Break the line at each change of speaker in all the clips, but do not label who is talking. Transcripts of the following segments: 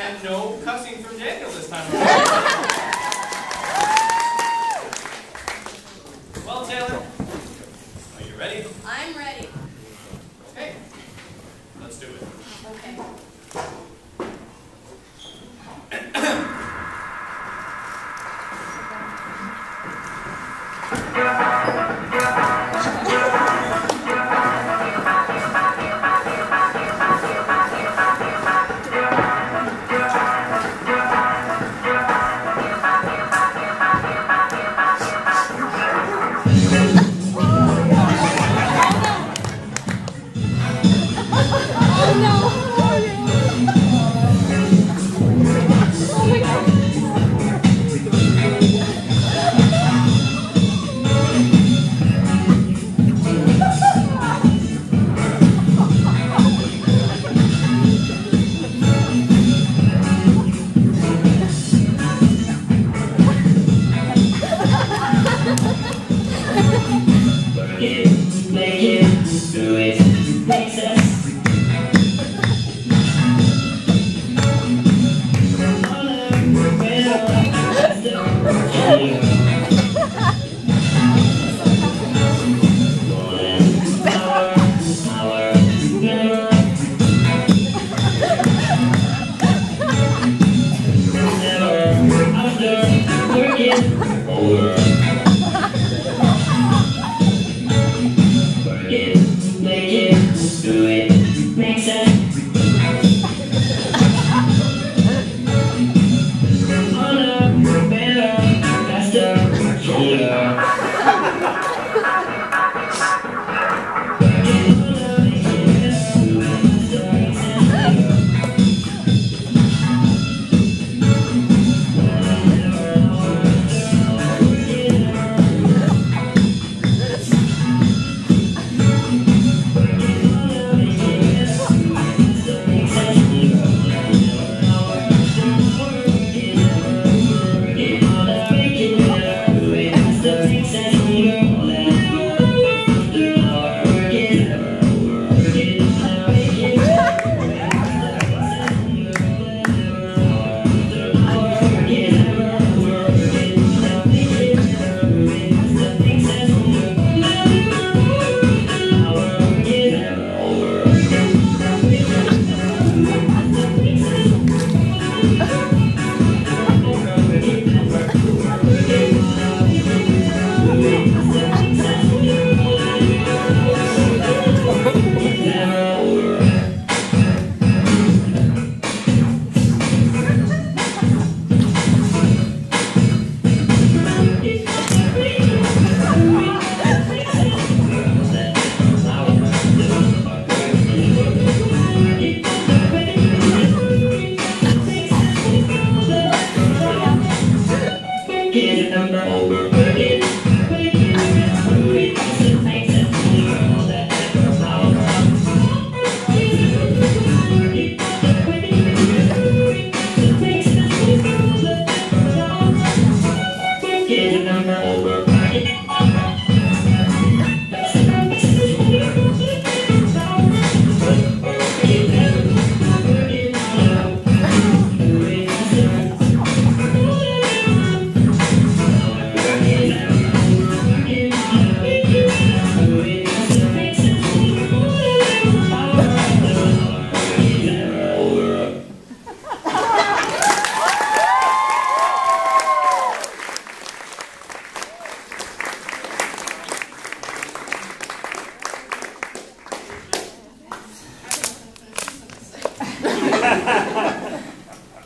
And no cussing from Daniel this time. Well, Taylor, are you ready?
I'm ready.
Okay, let's do it.
Okay.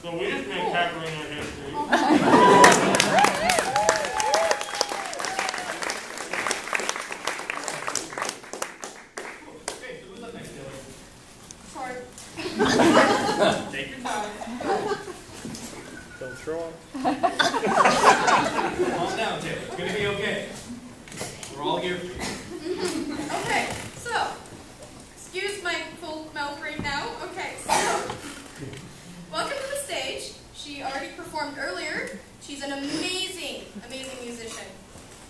So we just made Cabaret Night history. Okay, so who's up next, Taylor?
Sorry.
Take your time.
Don't throw them.
Calm down, Taylor. It's going to be okay. We're all here for you.
Okay, so, excuse my full mouth right now. Okay, so, welcome to the stage. She already performed earlier. She's an amazing, amazing musician.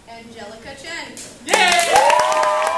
Angelica Chen.
Yay!